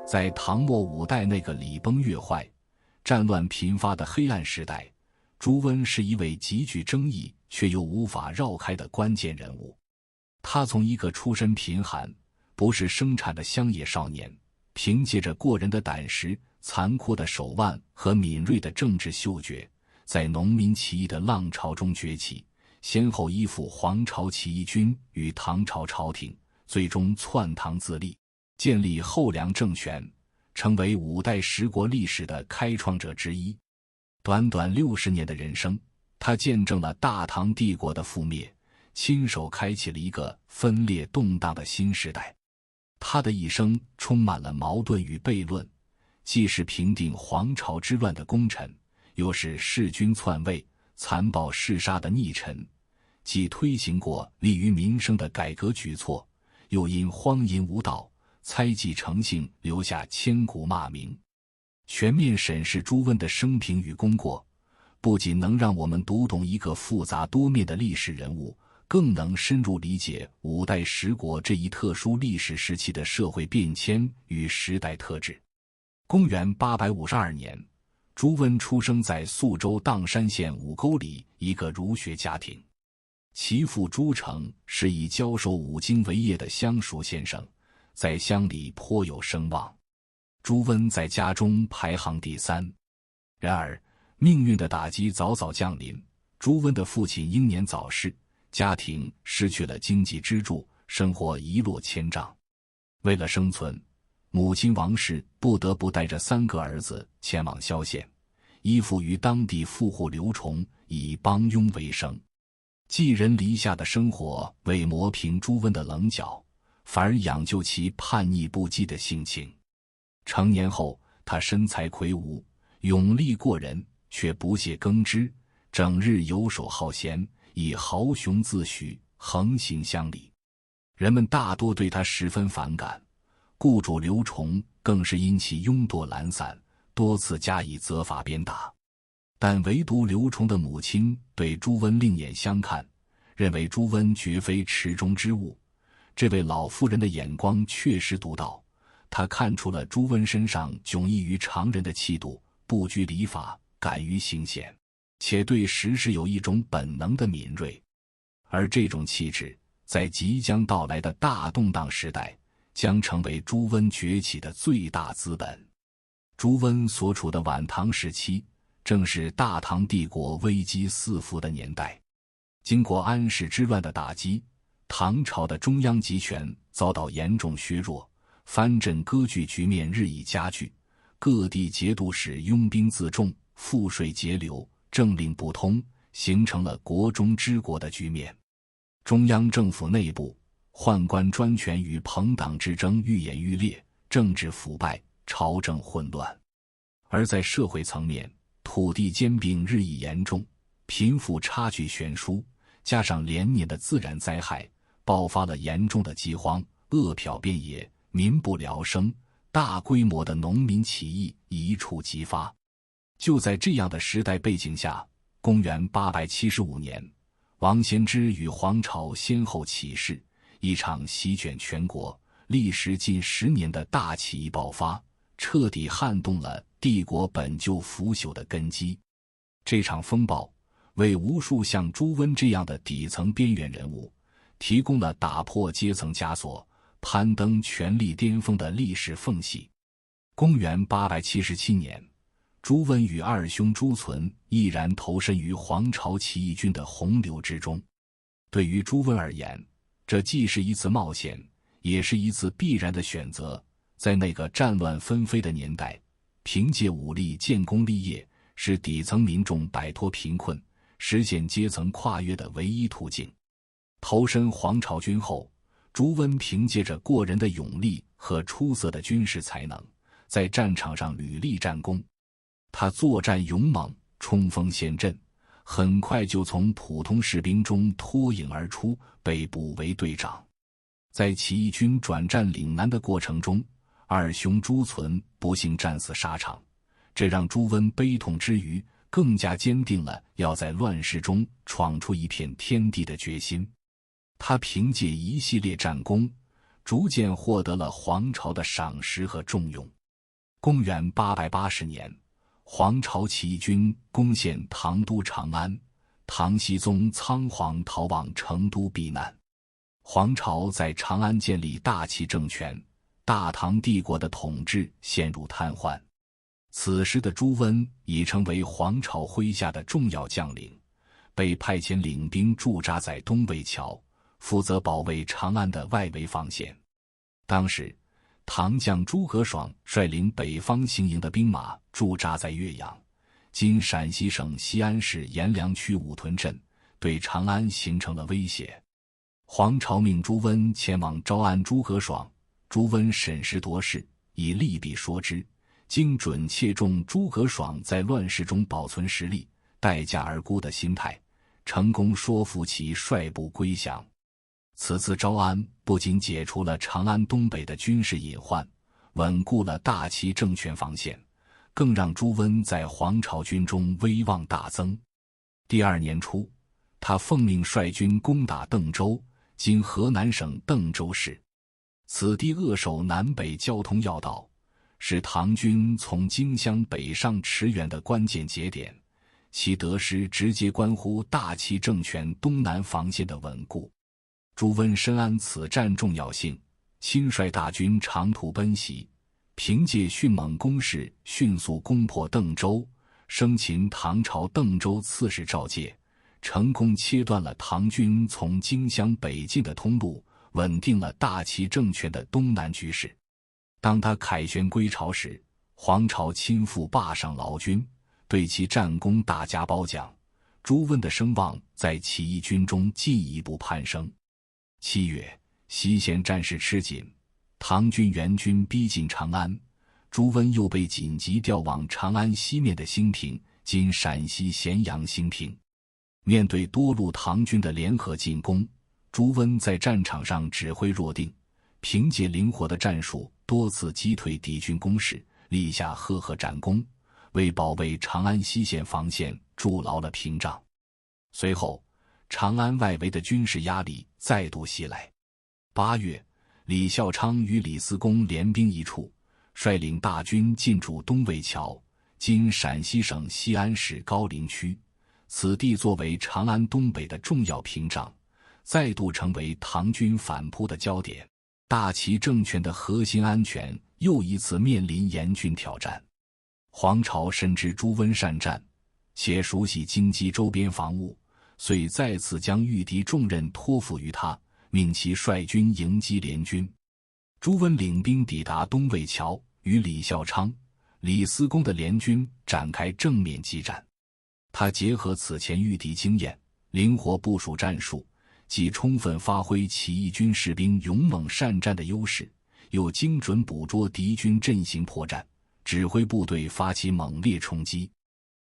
在唐末五代那个礼崩乐坏、战乱频发的黑暗时代，朱温是一位极具争议却又无法绕开的关键人物。他从一个出身贫寒、不是生产的乡野少年，凭借着过人的胆识、残酷的手腕和敏锐的政治嗅觉，在农民起义的浪潮中崛起，先后依附黄巢起义军与唐朝朝廷，最终篡唐自立，建立后梁政权，成为五代十国历史的开创者之一。短短60年的人生，他见证了大唐帝国的覆灭，亲手开启了一个分裂动荡的新时代。他的一生充满了矛盾与悖论，既是平定黄巢之乱的功臣，又是弑君篡位、残暴弑杀的逆臣，既推行过利于民生的改革举措，又因荒淫无道、猜忌成性留下千古骂名。全面审视朱温的生平与功过，不仅能让我们读懂一个复杂多面的历史人物，更能深入理解五代十国这一特殊历史时期的社会变迁与时代特质。公元852年，朱温出生在宿州砀山县五沟里一个儒学家庭，其父朱成是以教授五经为业的乡塾先生，在乡里颇有声望。朱温在家中排行第3。然而命运的打击早早降临，朱温的父亲英年早逝，家庭失去了经济支柱，生活一落千丈。为了生存，母亲王氏不得不带着3个儿子前往萧县，依附于当地富户刘崇，以帮佣为生。寄人篱下的生活未磨平朱温的棱角，反而养就其叛逆不羁的性情。成年后，他身材魁梧，勇力过人，却不屑耕织，整日游手好闲，以豪雄自诩，横行乡里。人们大多对他十分反感，雇主刘崇更是因其慵惰懒散，多次加以责罚鞭打。但唯独刘崇的母亲对朱温另眼相看，认为朱温绝非池中之物。这位老妇人的眼光确实独到，她看出了朱温身上迥异于常人的气度，不拘礼法，敢于行险，且对时事有一种本能的敏锐。而这种气质，在即将到来的大动荡时代，将成为朱温崛起的最大资本。朱温所处的晚唐时期，正是大唐帝国危机四伏的年代。经过安史之乱的打击，唐朝的中央集权遭到严重削弱，藩镇割据局面日益加剧，各地节度使拥兵自重，赋税节流，政令不通，形成了国中之国的局面。中央政府内部宦官专权与朋党之争愈演愈烈，政治腐败，朝政混乱。而在社会层面，土地兼并日益严重，贫富差距悬殊，加上连年的自然灾害，爆发了严重的饥荒，饿殍遍野，民不聊生，大规模的农民起义一触即发。就在这样的时代背景下，公元875年，王先知与黄巢先后起事，一场席卷全国、历时近10年的大起义爆发，彻底撼动了帝国本就腐朽的根基。这场风暴为无数像朱温这样的底层边缘人物提供了打破阶层枷锁、攀登权力巅峰的历史缝隙。公元877年，朱温与二兄朱存毅然投身于黄巢起义军的洪流之中。对于朱温而言，这既是一次冒险，也是一次必然的选择。在那个战乱纷飞的年代，凭借武力建功立业，是底层民众摆脱贫困、实现阶层跨越的唯一途径。投身黄巢军后，朱温凭借着过人的勇力和出色的军事才能，在战场上屡立战功。他作战勇猛，冲锋陷阵，很快就从普通士兵中脱颖而出，被补为队长。在起义军转战岭南的过程中，二兄朱存不幸战死沙场，这让朱温悲痛之余，更加坚定了要在乱世中闯出一片天地的决心。他凭借一系列战功，逐渐获得了黄巢的赏识和重用。公元880年，黄巢起义军攻陷唐都长安，唐僖宗仓皇逃往成都避难。黄巢在长安建立大齐政权，大唐帝国的统治陷入瘫痪。此时的朱温已成为黄巢麾下的重要将领，被派遣领兵驻扎在东魏桥，负责保卫长安的外围防线。当时唐将诸葛爽率领北方行营的兵马驻扎在岳阳（今陕西省西安市阎良区五屯镇），对长安形成了威胁。黄巢命朱温前往招安诸葛爽，朱温审时度势，以利弊说之，精准切中诸葛爽在乱世中保存实力、待价而沽的心态，成功说服其率部归降。此次招安不仅解除了长安东北的军事隐患，稳固了大齐政权防线，更让朱温在黄巢军中威望大增。第二年初，他奉命率军攻打邓州（今河南省邓州市），此地扼守南北交通要道，是唐军从荆襄北上驰援的关键节点，其得失直接关乎大齐政权东南防线的稳固。朱温深谙此战重要性，亲率大军长途奔袭，凭借迅猛攻势迅速攻破邓州，生擒唐朝邓州刺史赵介，成功切断了唐军从荆襄北进的通路，稳定了大齐政权的东南局势。当他凯旋归朝时，黄巢亲赴坝上劳军，对其战功大加褒奖，朱温的声望在起义军中进一步攀升。7月，西线战事吃紧，唐军援军逼近长安，朱温又被紧急调往长安西面的兴平（今陕西咸阳兴平）。面对多路唐军的联合进攻，朱温在战场上指挥若定，凭借灵活的战术多次击退敌军攻势，立下赫赫战功，为保卫长安西线防线筑牢了屏障。随后，长安外围的军事压力再度袭来。8月，李孝昌与李嗣恭联兵一处，率领大军进驻东魏桥（今陕西省西安市高陵区），此地作为长安东北的重要屏障，再度成为唐军反扑的焦点。大齐政权的核心安全又一次面临严峻挑战。黄巢深知朱温善战，且熟悉京畿周边防务，遂再次将御敌重任托付于他，命其率军迎击联军。朱温领兵抵达东魏桥，与李孝昌、李嗣恭的联军展开正面激战。他结合此前御敌经验，灵活部署战术，既充分发挥起义军士兵勇猛善战的优势，又精准捕捉敌军阵型破绽，指挥部队发起猛烈冲击。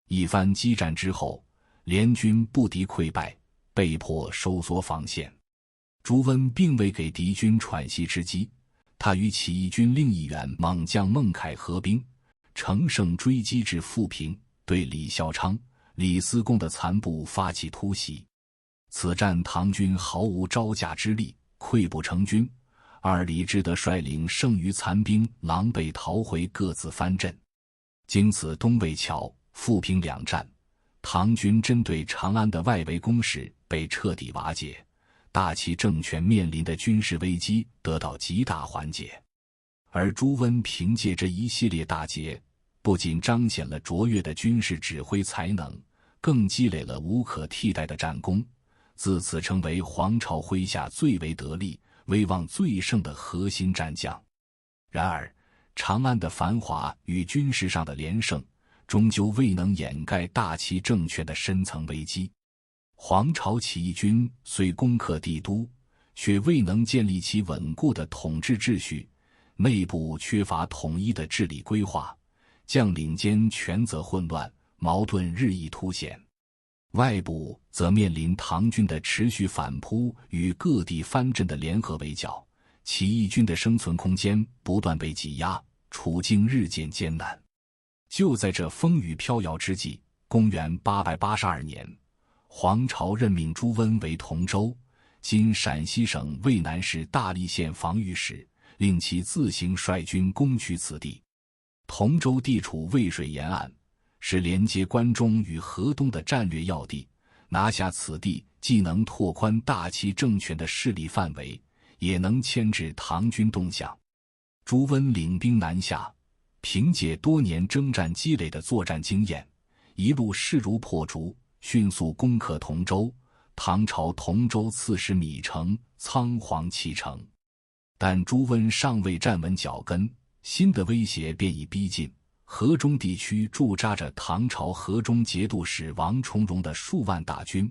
一番激战之后，联军不敌溃败，被迫收缩防线。朱温并未给敌军喘息之机，他与起义军另一员猛将孟凯合兵，乘胜追击至富平，对李孝昌、李嗣恭的残部发起突袭。此战唐军毫无招架之力，溃不成军，李志德率领剩余残兵狼狈逃回各自藩镇。经此东魏桥、富平两战，唐军针对长安的外围攻势被彻底瓦解，大齐政权面临的军事危机得到极大缓解。而朱温凭借这一系列大捷，不仅彰显了卓越的军事指挥才能，更积累了无可替代的战功，自此成为黄巢麾下最为得力、威望最盛的核心战将。然而，长安的繁华与军事上的连胜，终究未能掩盖大齐政权的深层危机。黄巢起义军虽攻克帝都，却未能建立起稳固的统治秩序，内部缺乏统一的治理规划，将领间权责混乱，矛盾日益凸显。外部则面临唐军的持续反扑与各地藩镇的联合围剿，起义军的生存空间不断被挤压，处境日渐艰难。就在这风雨飘摇之际，公元882年，黄巢任命朱温为同州（今陕西省渭南市大荔县）防御使，令其自行率军攻取此地。同州地处渭水沿岸，是连接关中与河东的战略要地，拿下此地既能拓宽大齐政权的势力范围，也能牵制唐军动向。朱温领兵南下，凭借多年征战积累的作战经验，一路势如破竹，迅速攻克同州。唐朝同州刺史米城仓皇弃城。但朱温尚未站稳脚跟，新的威胁便已逼近。河中地区驻扎着唐朝河中节度使王重荣的数万大军，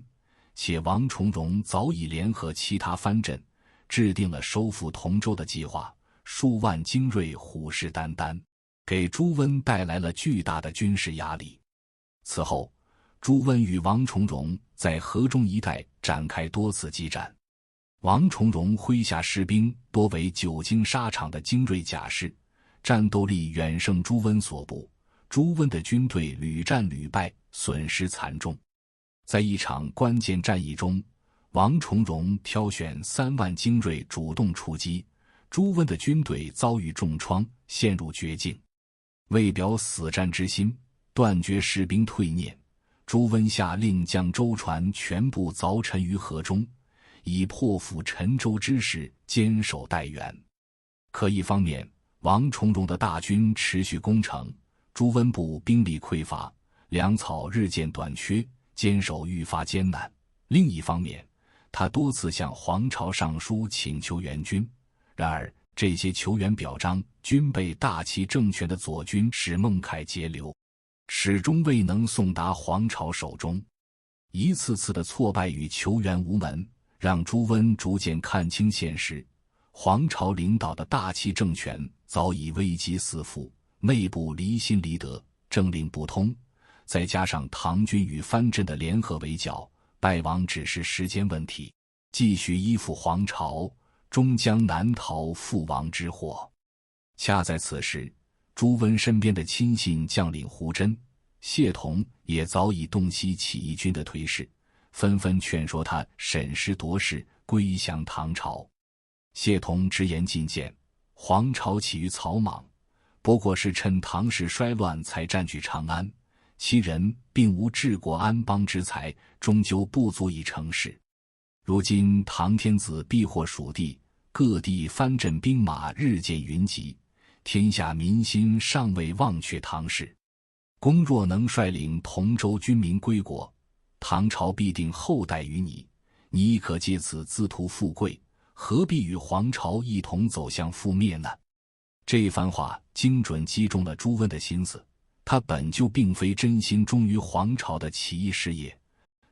且王重荣早已联合其他藩镇，制定了收复同州的计划，数万精锐虎视眈眈，给朱温带来了巨大的军事压力。此后，朱温与王重荣在河中一带展开多次激战。王重荣麾下士兵多为久经沙场的精锐甲士，战斗力远胜朱温所部。朱温的军队屡战屡败，损失惨重。在一场关键战役中，王重荣挑选3万精锐主动出击，朱温的军队遭遇重创，陷入绝境。为表死战之心，断绝士兵退念，朱温下令将舟船全部凿沉于河中，以破釜沉舟之势坚守待援。可一方面，王重荣的大军持续攻城，朱温部兵力匮乏，粮草日渐短缺，坚守愈发艰难。另一方面，他多次向黄巢上书请求援军，然而这些求援表彰均被大齐政权的左军史孟凯截留，始终未能送达黄巢手中。一次次的挫败与求援无门，让朱温逐渐看清现实，黄巢领导的大齐政权早已危机四伏，内部离心离德，政令不通，再加上唐军与藩镇的联合围剿，败亡只是时间问题。继续依附黄巢，终将难逃覆亡之祸。恰在此时，朱温身边的亲信将领胡真、谢同也早已洞悉起义军的颓势，纷纷劝说他审时度势，归降唐朝。谢同直言进谏，黄巢起于草莽，不过是趁唐氏衰乱才占据长安，其人并无治国安邦之才，终究不足以成事。如今唐天子避祸蜀地，各地藩镇兵马日渐云集，天下民心尚未忘却唐氏。公若能率领同州军民归国，唐朝必定厚待于你，你亦可借此自图富贵，何必与黄巢一同走向覆灭呢？这番话精准击中了朱温的心思，他本就并非真心忠于黄巢的起义事业，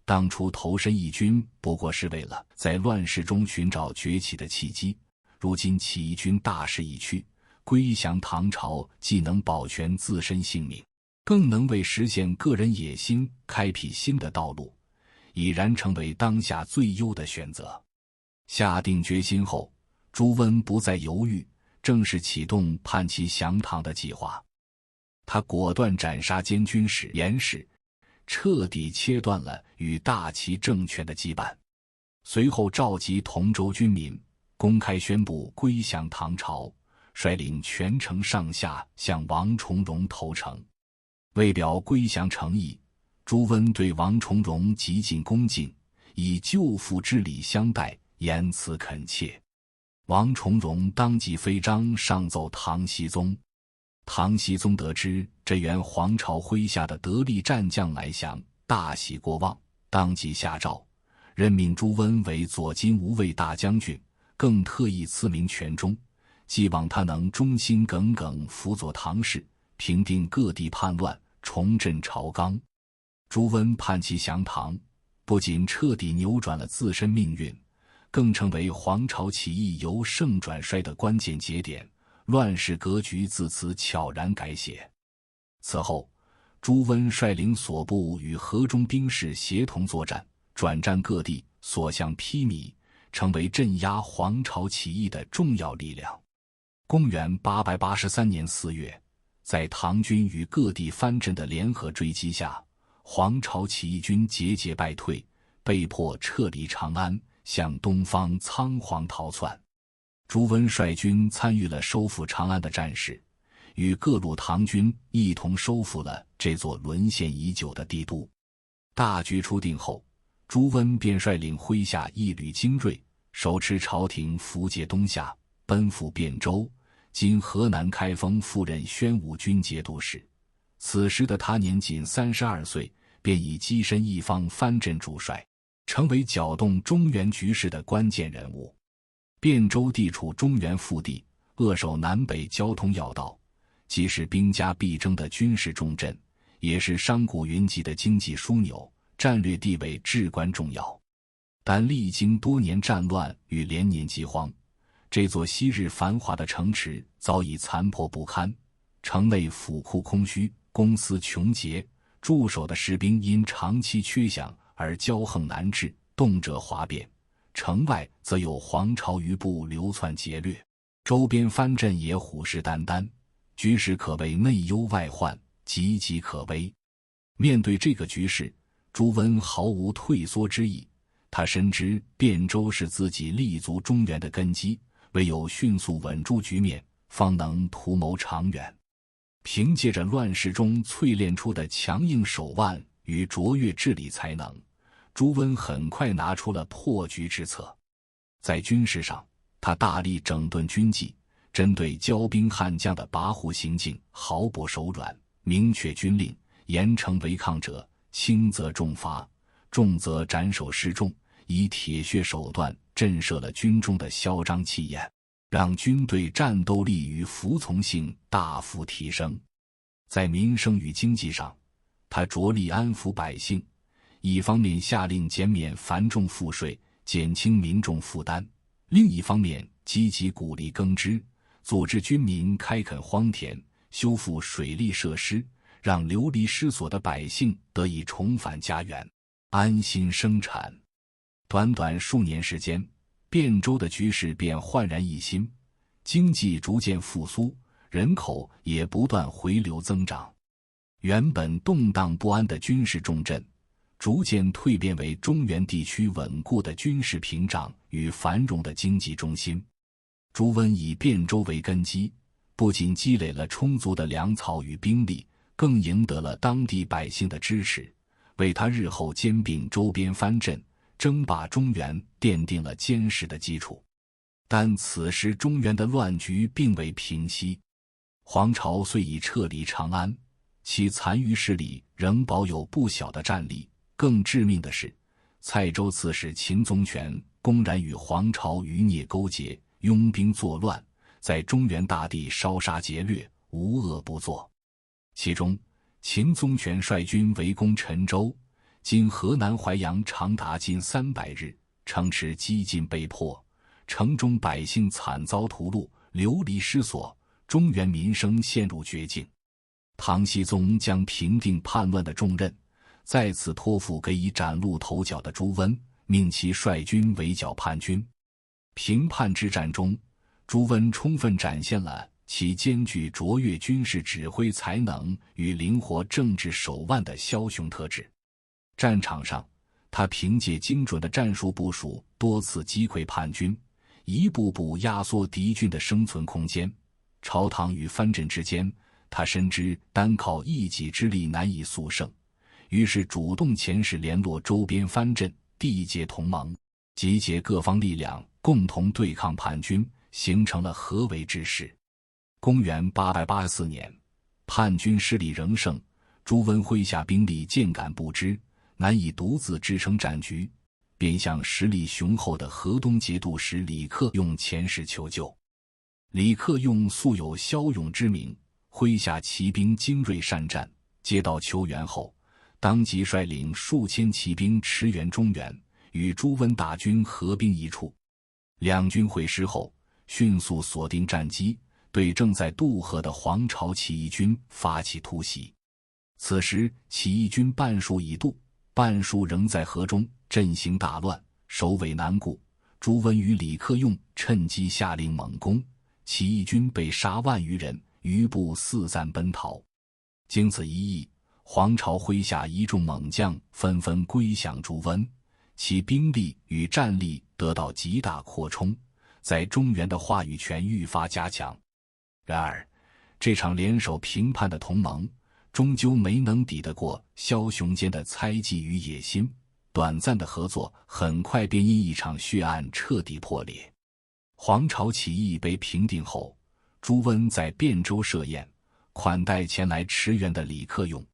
当初投身义军不过是为了在乱世中寻找崛起的契机，如今起义军大势已去，归降唐朝既能保全自身性命，更能为实现个人野心开辟新的道路，已然成为当下最优的选择。下定决心后，朱温不再犹豫，正式启动叛齐降唐的计划。他果断斩杀监军使严氏，彻底切断了与大齐政权的羁绊。随后召集同州军民，公开宣布归降唐朝，率领全城上下向王重荣投诚。为表归降诚意，朱温对王重荣极尽恭敬，以舅父之礼相待，言辞恳切。王重荣当即飞章上奏唐僖宗。唐僖宗得知这员黄巢麾下的得力战将来降，大喜过望，当即下诏任命朱温为左金吾卫大将军，更特意赐名全忠，寄望他能忠心耿耿辅佐唐氏，平定各地叛乱，重振朝纲。朱温叛齐降唐，不仅彻底扭转了自身命运，更成为黄巢起义由盛转衰的关键节点，乱世格局自此悄然改写。此后，朱温率领所部与河中兵士协同作战，转战各地，所向披靡，成为镇压黄巢起义的重要力量。公元883年4月，在唐军与各地藩镇的联合追击下，黄巢起义军节节败退，被迫撤离长安，向东方仓皇逃窜。朱温率军参与了收复长安的战事，与各路唐军一同收复了这座沦陷已久的帝都。大局初定后，朱温便率领麾下一旅精锐，手持朝廷符节东下，奔赴汴州（今河南开封），赴任宣武军节度使。此时的他年仅32岁，便已跻身一方藩镇主帅，成为搅动中原局势的关键人物。汴州地处中原腹地，扼守南北交通要道，既是兵家必争的军事重镇，也是商贾云集的经济枢纽，战略地位至关重要。但历经多年战乱与连年饥荒，这座昔日繁华的城池早已残破不堪，城内府库空虚，公司穷竭，驻守的士兵因长期缺饷而骄横难治，动辄哗变。城外则有黄巢余部流窜劫掠，周边藩镇也虎视眈眈，局势可谓内忧外患，岌岌可危。面对这个局势，朱温毫无退缩之意，他深知汴州是自己立足中原的根基，唯有迅速稳住局面，方能图谋长远。凭借着乱世中淬炼出的强硬手腕与卓越治理才能，朱温很快拿出了破局之策。在军事上，他大力整顿军纪，针对骄兵悍将的跋扈行径毫不手软，明确军令，严惩违抗者，轻则重罚，重则斩首示众，以铁血手段震慑了军中的嚣张气焰，让军队战斗力与服从性大幅提升。在民生与经济上，他着力安抚百姓，一方面下令减免繁重赋税，减轻民众负担，另一方面积极鼓励耕织，组织军民开垦荒田，修复水利设施，让流离失所的百姓得以重返家园，安心生产。短短数年时间，汴州的局势便焕然一新，经济逐渐复苏，人口也不断回流增长。原本动荡不安的军事重镇，逐渐蜕变为中原地区稳固的军事屏障与繁荣的经济中心。朱温以汴州为根基，不仅积累了充足的粮草与兵力，更赢得了当地百姓的支持，为他日后兼并周边藩镇，争霸中原奠定了坚实的基础。但此时中原的乱局并未平息，黄巢虽已撤离长安，其残余势力仍保有不小的战力。更致命的是，蔡州刺史秦宗权公然与黄巢余孽勾结，拥兵作乱，在中原大地烧杀劫掠，无恶不作。其中，秦宗权率军围攻陈州（今河南淮阳）长达近300日，城池几近被破，城中百姓惨遭屠戮，流离失所，中原民生陷入绝境。唐僖宗将平定叛乱的重任再次托付给已崭露头角的朱温，命其率军围剿叛军。平叛之战中，朱温充分展现了其兼具卓越军事指挥才能与灵活政治手腕的枭雄特质。战场上，他凭借精准的战术部署，多次击溃叛军，一步步压缩敌军的生存空间。朝堂与藩镇之间，他深知单靠一己之力难以速胜，于是主动遣使联络周边藩镇，缔结同盟，集结各方力量，共同对抗叛军，形成了合围之势。公元884年，叛军势力仍盛，朱温麾下兵力渐感不支，难以独自支撑战局，便向实力雄厚的河东节度使李克用遣使求救。李克用素有骁勇之名，麾下骑兵精锐善战，接到求援后，当即率领数千骑兵驰援中原，与朱温大军合兵一处。两军会师后，迅速锁定战机，对正在渡河的黄巢起义军发起突袭。此时起义军半数已渡，半数仍在河中，阵型大乱，首尾难顾。朱温与李克用趁机下令猛攻，起义军被杀万余人，余部四散奔逃。经此一役，黄巢麾下一众猛将纷纷归降朱温，其兵力与战力得到极大扩充，在中原的话语权愈发加强。然而，这场联手平叛的同盟，终究没能抵得过枭雄间的猜忌与野心。短暂的合作很快便因一场血案彻底破裂。黄巢起义被平定后，朱温在汴州设宴，款待前来驰援的李克用。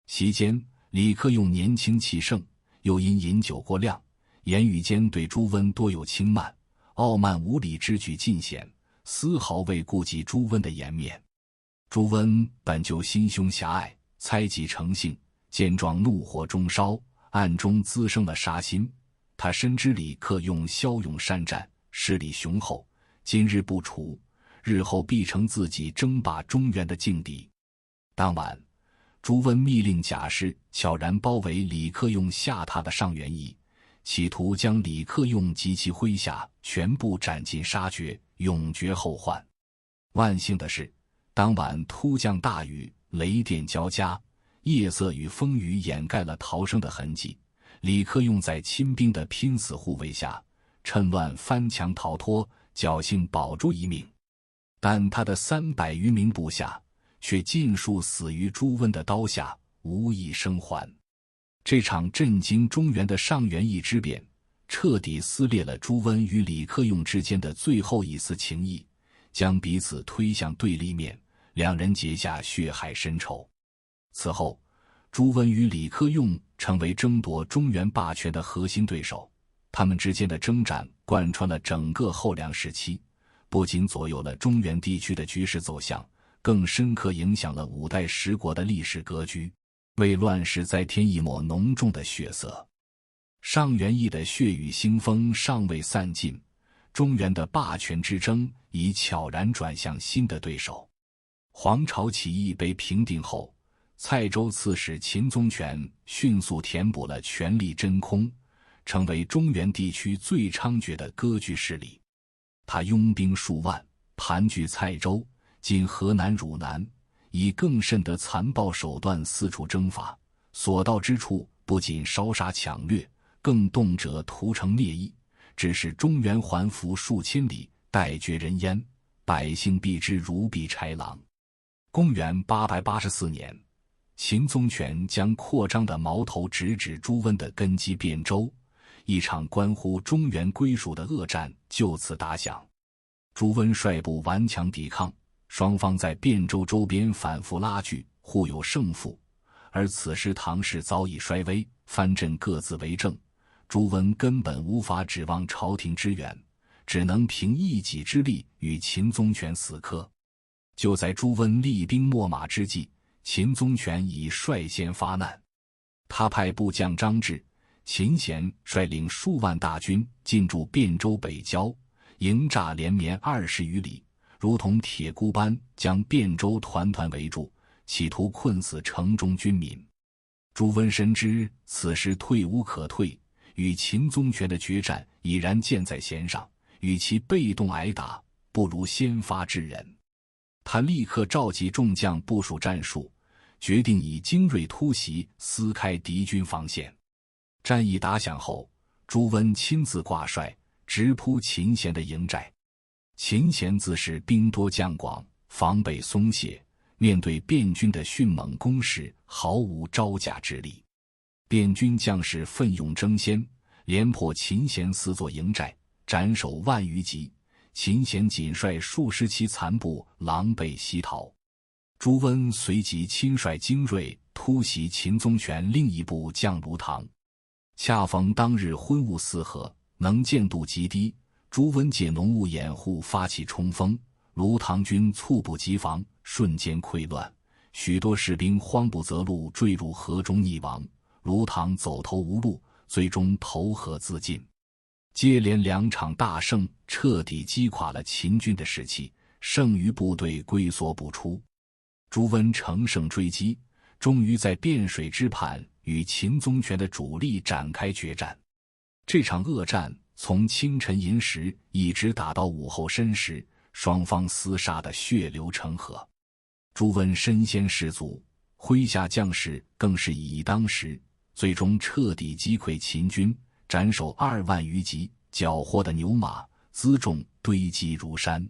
席间，李克用年轻气盛，又因饮酒过量，言语间对朱温多有轻慢，傲慢无礼之举尽显，丝毫未顾及朱温的颜面。朱温本就心胸狭隘，猜忌成性，见状怒火中烧，暗中滋生了杀心。他深知李克用骁勇善战，势力雄厚，今日不除，日后必成自己争霸中原的劲敌。当晚，朱温密令甲士悄然包围李克用下榻的上元驿，企图将李克用及其麾下全部斩尽杀绝，永绝后患。万幸的是，当晚突降大雨，雷电交加，夜色与风雨掩盖了逃生的痕迹。李克用在亲兵的拼死护卫下，趁乱翻墙逃脱，侥幸保住一命。但他的300余名部下却尽数死于朱温的刀下，无一生还。这场震惊中原的上元驿之变，彻底撕裂了朱温与李克用之间的最后一丝情谊，将彼此推向对立面，两人结下血海深仇。此后，朱温与李克用成为争夺中原霸权的核心对手，他们之间的征战贯穿了整个后梁时期，不仅左右了中原地区的局势走向，更深刻影响了5代10国的历史格局，为乱世再添一抹浓重的血色。上元驿的血雨腥风尚未散尽，中原的霸权之争已悄然转向新的对手。黄巢起义被平定后，蔡州刺史秦宗权迅速填补了权力真空，成为中原地区最猖獗的割据势力。他拥兵数万，盘踞蔡州（今河南汝南），以更甚的残暴手段四处征伐，所到之处不仅烧杀抢掠，更动辄屠城灭邑，致使中原环服数千里，待绝人烟，百姓避之如避豺狼。公元884年，秦宗权将扩张的矛头直指朱温的根基汴州，一场关乎中原归属的恶战就此打响。朱温率部顽强抵抗，双方在汴州周边反复拉锯，互有胜负。而此时唐氏早已衰微，藩镇各自为政，朱温根本无法指望朝廷支援，只能凭一己之力与秦宗权死磕。就在朱温厉兵秣马之际，秦宗权已率先发难。他派部将张志、秦贤率领数万大军进驻汴州北郊，营栅连绵20余里，如同铁箍般将汴州团团围住，企图困死城中军民。朱温深知此时退无可退，与秦宗权的决战已然箭在弦上，与其被动挨打，不如先发制人。他立刻召集众将部署战术，决定以精锐突袭撕开敌军防线。战役打响后，朱温亲自挂帅，直扑秦贤的营寨。秦贤自是兵多将广，防备松懈，面对汴军的迅猛攻势，毫无招架之力。汴军将士奋勇争先，连破秦贤4座营寨，斩首万余级。秦贤仅率数十骑残部狼狈西逃。朱温随即亲率精锐突袭秦宗权另一部将卢唐。恰逢当日昏雾四合，能见度极低，朱温借浓雾掩护发起冲锋，卢唐军猝不及防，瞬间溃乱，许多士兵慌不择路，坠入河中溺亡。卢唐走投无路，最终投河自尽。接连2场大胜，彻底击垮了秦军的士气，剩余部队龟缩不出。朱温乘胜追击，终于在汴水之畔与秦宗权的主力展开决战。这场恶战从清晨寅时一直打到午后申时，双方厮杀的血流成河。朱温身先士卒，麾下将士更是以一当十，最终彻底击溃秦军，斩首2万余级，缴获的牛马辎重堆积如山。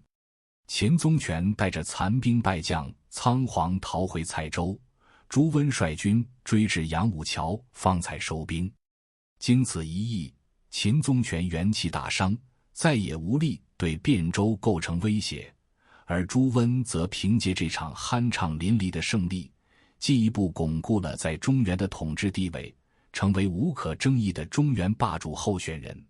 秦宗权带着残兵败将仓皇逃回蔡州，朱温率军追至杨武桥，方才收兵。经此一役，秦宗权元气大伤，再也无力对汴州构成威胁，而朱温则凭借这场酣畅淋漓的胜利，进一步巩固了在中原的统治地位，成为无可争议的中原霸主候选人。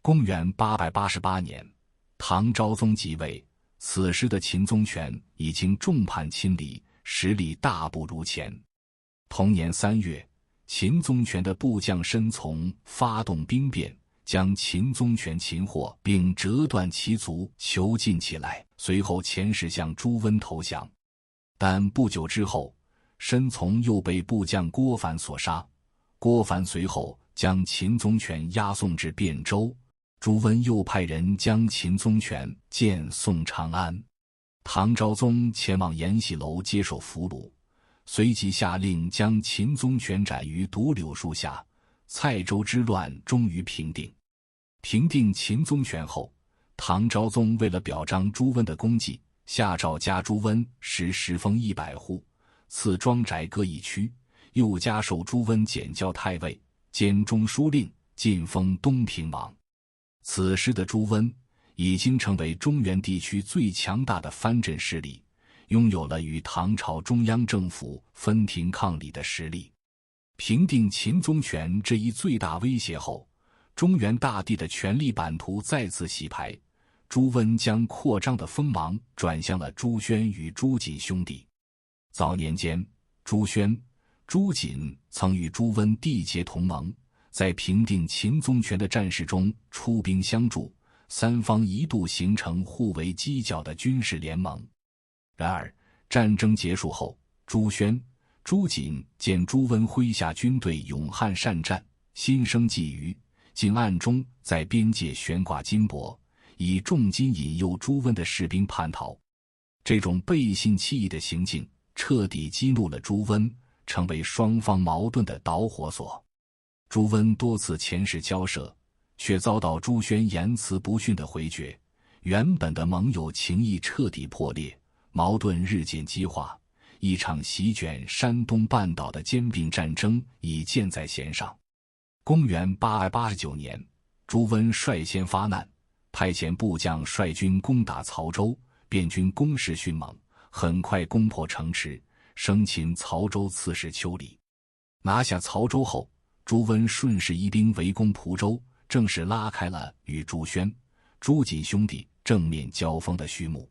公元888年，唐昭宗即位，此时的秦宗权已经众叛亲离，实力大不如前。同年3月，秦宗权的部将申从发动兵变，将秦宗权擒获，并折断其足，囚禁起来，随后遣使向朱温投降。但不久之后，申从又被部将郭樊所杀，郭樊随后将秦宗权押送至汴州，朱温又派人将秦宗权荐送长安。唐昭宗前往延禧楼接受俘虏，随即下令将秦宗权斩于独柳树下，蔡州之乱终于平定。平定秦宗权后，唐昭宗为了表彰朱温的功绩，下诏加朱温10封100户，赐庄宅各1区，又加授朱温检校太尉、兼中书令，晋封东平王。此时的朱温已经成为中原地区最强大的藩镇势力，拥有了与唐朝中央政府分庭抗礼的实力。平定秦宗权这一最大威胁后，中原大地的权力版图再次洗牌，朱温将扩张的锋芒转向了朱轩与朱瑾兄弟。早年间，朱轩、朱瑾曾与朱温缔结同盟，在平定秦宗权的战事中出兵相助，三方一度形成互为犄角的军事联盟。然而，战争结束后，朱轩、朱瑾见朱温麾下军队勇悍善战，心生觊觎，竟暗中在边界悬挂金帛，以重金引诱朱温的士兵叛逃。这种背信弃义的行径彻底激怒了朱温，成为双方矛盾的导火索。朱温多次遣使交涉，却遭到朱轩言辞不逊的回绝，原本的盟友情谊彻底破裂，矛盾日渐激化，一场席卷山东半岛的兼并战争已箭在弦上。公元889年，朱温率先发难，派遣部将率军攻打曹州，汴军攻势迅猛，很快攻破城池，生擒曹州刺史邱礼。拿下曹州后，朱温顺势移兵围攻蒲州，正式拉开了与朱轩、朱瑾兄弟正面交锋的序幕。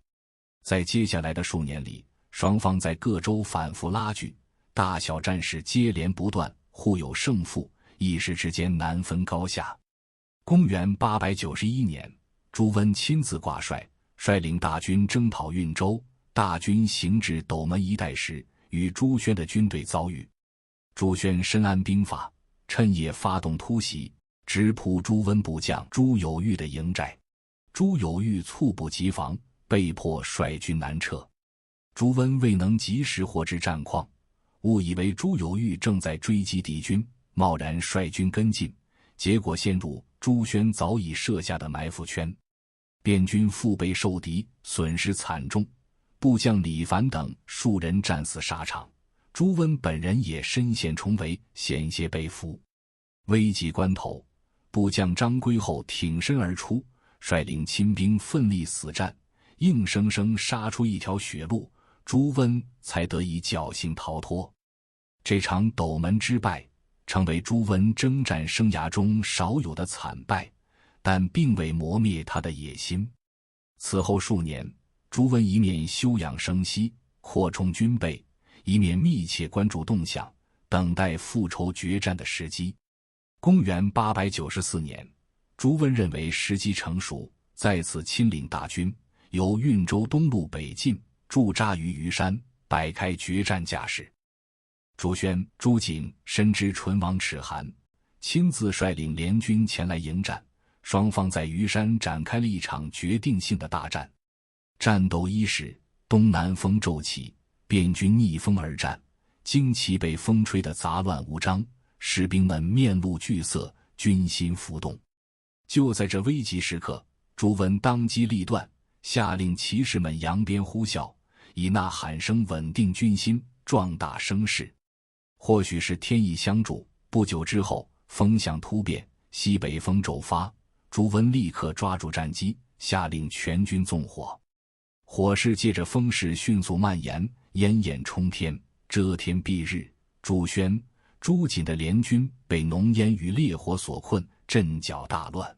在接下来的数年里，双方在各州反复拉锯，大小战事接连不断，互有胜负，一时之间难分高下。公元891年，朱温亲自挂帅，率领大军征讨运州，大军行至斗门一带时，与朱轩的军队遭遇。朱轩深谙兵法，趁夜发动突袭，直扑朱温部将朱有玉的营寨。朱有玉猝不及防，被迫率军南撤。朱温未能及时获知战况，误以为朱有玉正在追击敌军，贸然率军跟进，结果陷入朱轩早已设下的埋伏圈。汴军腹背受敌，损失惨重，部将李凡等数人战死沙场，朱温本人也身陷重围，险些被俘。危急关头，部将张归厚挺身而出，率领亲兵奋力死战，硬生生杀出一条血路，朱温才得以侥幸逃脱。这场斗门之败成为朱温征战生涯中少有的惨败，但并未磨灭他的野心。此后数年，朱温一面休养生息，扩充军备，一面密切关注动向，等待复仇决战的时机。公元894年，朱温认为时机成熟，再次亲领大军，由运州东路北进，驻扎于虞山，摆开决战架势。朱轩、朱瑾深知唇亡齿寒，亲自率领联军前来迎战，双方在虞山展开了一场决定性的大战。战斗伊始，东南风骤起，汴军逆风而战，旌旗被风吹得杂乱无章，士兵们面露惧色，军心浮动。就在这危急时刻，朱温当机立断，下令骑士们扬鞭呼啸，以呐喊声稳定军心，壮大声势。或许是天意相助，不久之后风向突变，西北风骤发，朱温立刻抓住战机，下令全军纵火。火势借着风势迅速蔓延，烟焰冲天，遮天蔽日。朱宣、朱瑾的联军被浓烟与烈火所困，阵脚大乱。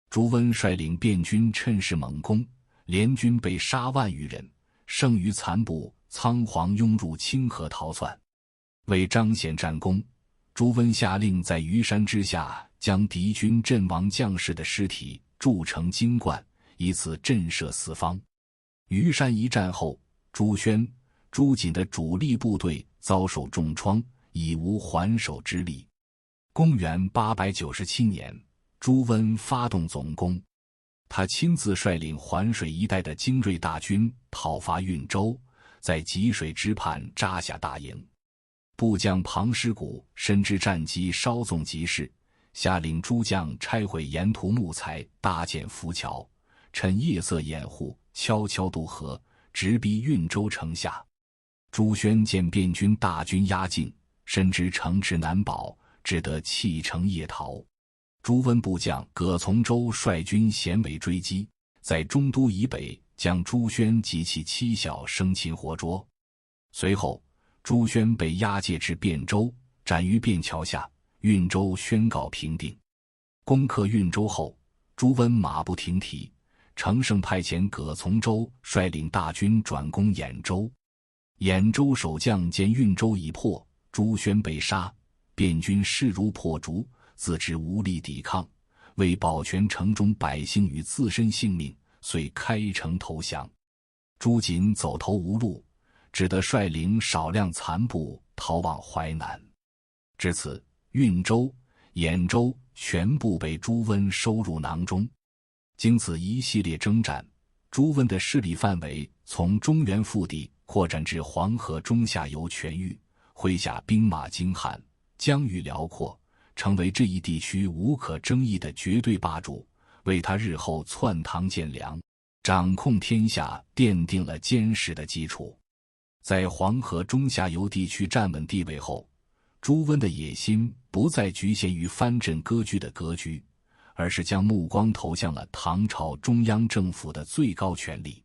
朱温率领便军趁势猛攻，联军被杀万余人，剩余残部仓皇涌入清河逃窜。为彰显战功，朱温下令在虞山之下将敌军阵亡将士的尸体铸成金冠，以此震慑四方。虞山一战后，朱宣、朱瑾的主力部队遭受重创，已无还手之力。公元897年，朱温发动总攻，他亲自率领环水一带的精锐大军讨伐运州，在济水之畔扎下大营。部将庞师古深知战机稍纵即逝，下令诸将拆毁沿途木材，搭建浮桥，趁夜色掩护，悄悄渡河，直逼运州城下。朱宣见便军大军压境，深知城池难保，只得弃城夜逃。朱温部将葛从周率军衔尾追击，在中都以北将朱宣及其妻小生擒活捉。随后朱宣被押解至汴州，斩于汴桥下，运州宣告平定。攻克运州后，朱温马不停蹄，乘胜派遣葛从周率领大军转攻兖州。兖州守将见运州已破，朱宣被杀，便军势如破竹，自知无力抵抗，为保全城中百姓与自身性命，遂开城投降。朱瑾走投无路，只得率领少量残部逃往淮南。至此，运州、兖州全部被朱温收入囊中。经此一系列征战，朱温的势力范围从中原腹地扩展至黄河中下游全域，麾下兵马精悍，疆域辽阔，成为这一地区无可争议的绝对霸主，为他日后篡唐建梁、掌控天下奠定了坚实的基础。在黄河中下游地区站稳地位后，朱温的野心不再局限于藩镇割据的格局，而是将目光投向了唐朝中央政府的最高权力。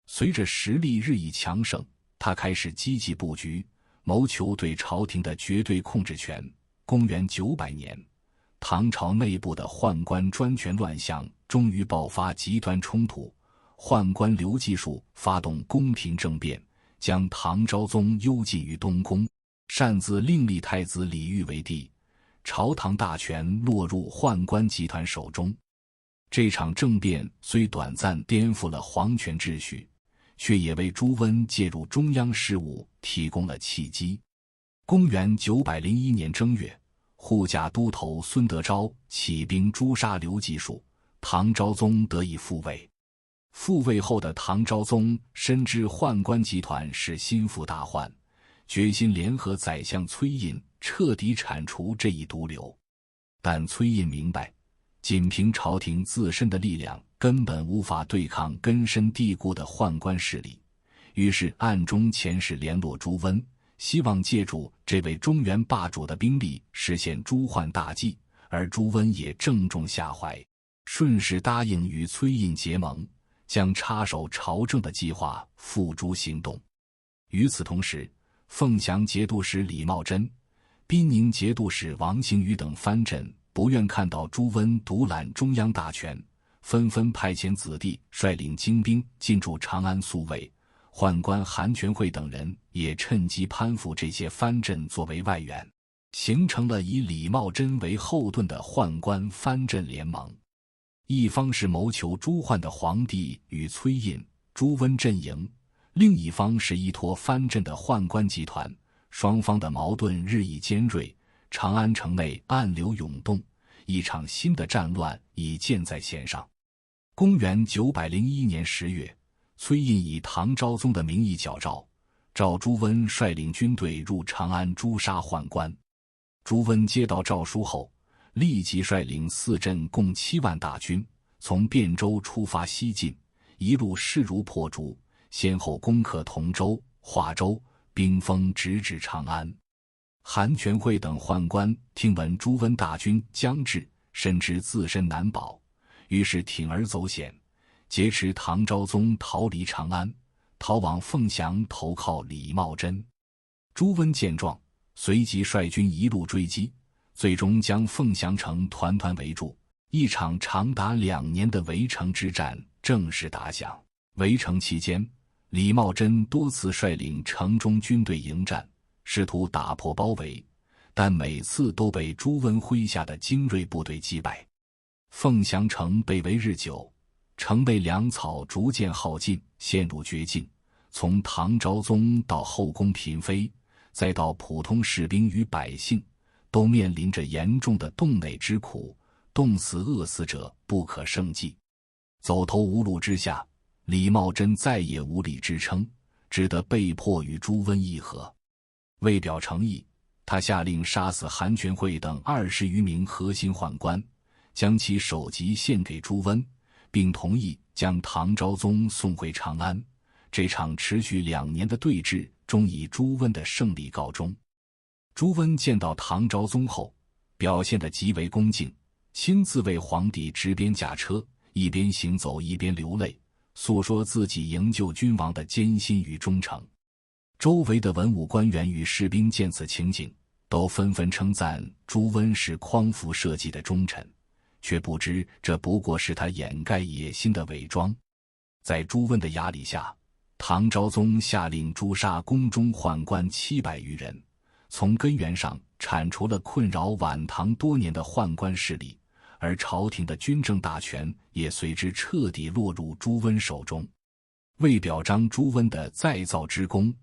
随着实力日益强盛，他开始积极布局，谋求对朝廷的绝对控制权。公元900年，唐朝内部的宦官专权乱象终于爆发极端冲突，宦官刘继树发动宫廷政变，将唐昭宗幽禁于东宫，擅自另立太子李煜为帝，朝堂大权落入宦官集团手中。这场政变虽短暂颠覆了皇权秩序，却也为朱温介入中央事务提供了契机。公元901年正月，护驾都头孙德昭起兵诛杀刘继树，唐昭宗得以复位。复位后的唐昭宗深知宦官集团是心腹大患，决心联合宰相崔胤彻底铲除这一毒瘤。但崔胤明白，仅凭朝廷自身的力量根本无法对抗根深蒂固的宦官势力，于是暗中遣使联络朱温，希望借助这位中原霸主的兵力实现诛宦大计。而朱温也正中下怀，顺势答应与崔胤结盟，将插手朝政的计划付诸行动。与此同时，凤翔节度使李茂贞、滨宁节度使王行瑜等藩镇不愿看到朱温独揽中央大权，纷纷派遣子弟率领精兵进驻长安宿卫。宦官韩全会等人也趁机攀附这些藩镇作为外援，形成了以李茂贞为后盾的宦官藩镇联盟。一方是谋求诛宦的皇帝与崔胤、朱温阵营，另一方是依托藩镇的宦官集团，双方的矛盾日益尖锐，长安城内暗流涌动，一场新的战乱已箭在弦上。公元901年10月，崔胤以唐昭宗的名义矫诏，召朱温率领军队入长安诛杀宦官。朱温接到诏书后，立即率领4镇共7万大军，从汴州出发西进，一路势如破竹，先后攻克同州、华州，兵锋直指长安。韩全诲等宦官听闻朱温大军将至，深知自身难保，于是铤而走险，劫持唐昭宗逃离长安，逃往凤翔投靠李茂贞。朱温见状，随即率军一路追击，最终将凤翔城团团围住。一场长达2年的围城之战正式打响。围城期间，李茂贞多次率领城中军队迎战，试图打破包围，但每次都被朱温麾下的精锐部队击败。凤翔城被围日久，城内粮草逐渐耗尽，陷入绝境。从唐昭宗到后宫嫔妃，再到普通士兵与百姓，都面临着严重的冻馁之苦，冻死饿死者不可胜计。走投无路之下，李茂贞再也无力支撑，只得被迫与朱温议和。为表诚意，他下令杀死韩全诲等20余名核心宦官，将其首级献给朱温，并同意将唐昭宗送回长安。这场持续2年的对峙终以朱温的胜利告终。朱温见到唐昭宗后，表现得极为恭敬，亲自为皇帝执鞭驾车，一边行走一边流泪，诉说自己营救君王的艰辛与忠诚。周围的文武官员与士兵见此情景，都纷纷称赞朱温是匡扶社稷的忠臣，却不知这不过是他掩盖野心的伪装。在朱温的压力下，唐昭宗下令诛杀宫中宦官700余人，从根源上铲除了困扰晚唐多年的宦官势力，而朝廷的军政大权也随之彻底落入朱温手中。为表彰朱温的再造之功，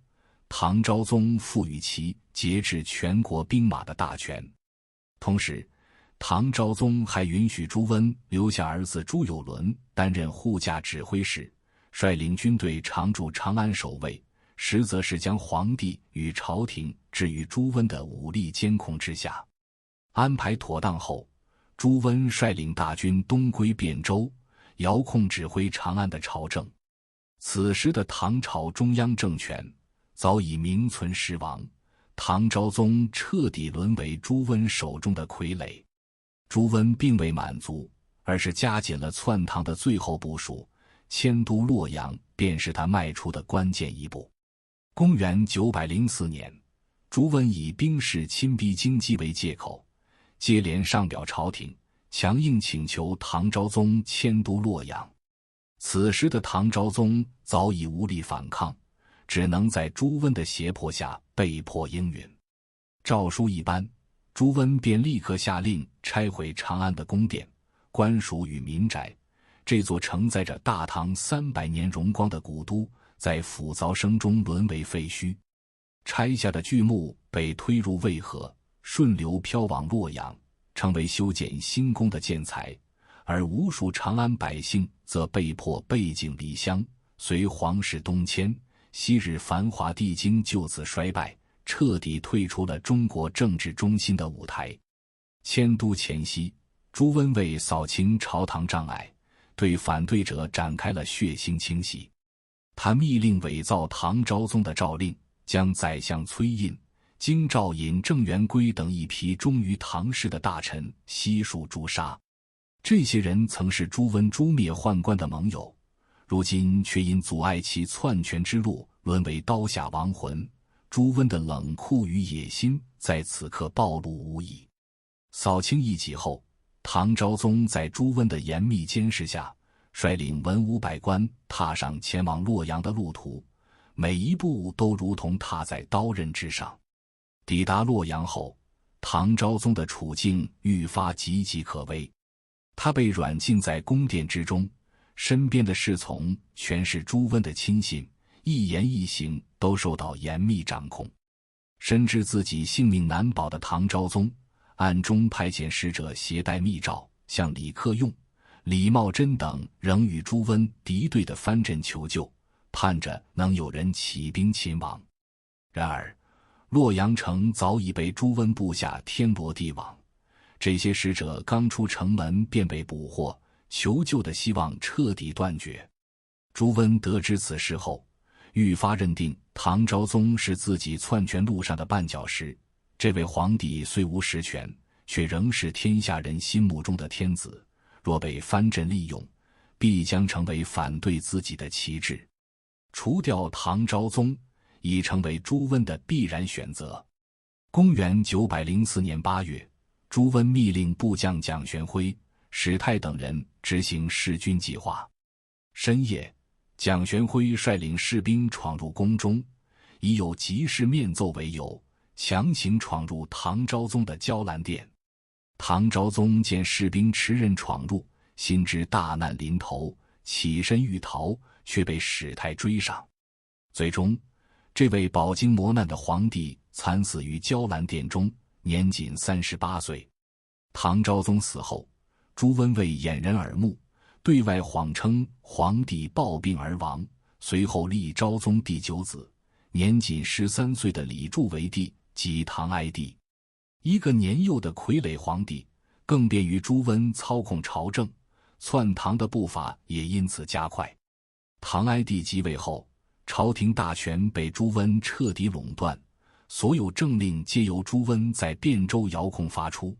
唐昭宗赋予其节制全国兵马的大权。同时，唐昭宗还允许朱温留下儿子朱有伦担任护驾指挥使，率领军队常驻长安守卫，实则是将皇帝与朝廷置于朱温的武力监控之下。安排妥当后，朱温率领大军东归汴州，遥控指挥长安的朝政。此时的唐朝中央政权早已名存实亡，唐昭宗彻底沦为朱温手中的傀儡。朱温并未满足，而是加紧了篡唐的最后部署，迁都洛阳便是他迈出的关键一步。公元904年，朱温以兵士亲逼京畿为借口，接连上表朝廷，强硬请求唐昭宗迁都洛阳。此时的唐昭宗早已无力反抗，只能在朱温的胁迫下被迫应允。诏书一颁，朱温便立刻下令拆毁长安的宫殿、官署与民宅。这座承载着大唐300年荣光的古都，在斧凿声中沦为废墟。拆下的巨木被推入渭河，顺流飘往洛阳，成为修建新宫的建材，而无数长安百姓则被迫背井离乡，随皇室东迁。昔日繁华帝京就此衰败，彻底退出了中国政治中心的舞台。迁都前夕，朱温为扫清朝堂障碍，对反对者展开了血腥清洗。他密令伪造唐昭宗的诏令，将宰相崔胤、京兆尹郑元圭等一批忠于唐氏的大臣悉数诛杀。这些人曾是朱温诛灭宦官的盟友，如今却因阻碍其篡权之路，沦为刀下亡魂。朱温的冷酷与野心在此刻暴露无遗。扫清异己后，唐昭宗在朱温的严密监视下，率领文武百官踏上前往洛阳的路途，每一步都如同踏在刀刃之上。抵达洛阳后，唐昭宗的处境愈发岌岌可危。他被软禁在宫殿之中，身边的侍从全是朱温的亲信，一言一行都受到严密掌控。深知自己性命难保的唐昭宗，暗中派遣使者携带密诏，向李克用、李茂贞等仍与朱温敌对的藩镇求救，盼着能有人起兵勤王。然而，洛阳城早已被朱温布下天罗地网，这些使者刚出城门便被捕获，求救的希望彻底断绝。朱温得知此事后，愈发认定唐昭宗是自己篡权路上的绊脚石。这位皇帝虽无实权，却仍是天下人心目中的天子，若被藩镇利用，必将成为反对自己的旗帜。除掉唐昭宗已成为朱温的必然选择。公元904年8月，朱温密令部将蒋玄辉、史泰等人执行弑君计划。深夜，蒋玄辉率领士兵闯入宫中，以有急事面奏为由，强行闯入唐昭宗的娇兰殿。唐昭宗见士兵持刃闯入，心知大难临头，起身欲逃，却被史泰追上。最终，这位饱经磨难的皇帝惨死于娇兰殿中，年仅38岁。唐昭宗死后，朱温为掩人耳目，对外谎称皇帝暴病而亡，随后立昭宗第9子，年仅13岁的李柱为帝，即唐哀帝。一个年幼的傀儡皇帝，更便于朱温操控朝政，篡唐的步伐也因此加快。唐哀帝即位后，朝廷大权被朱温彻底垄断，所有政令皆由朱温在汴州遥控发出，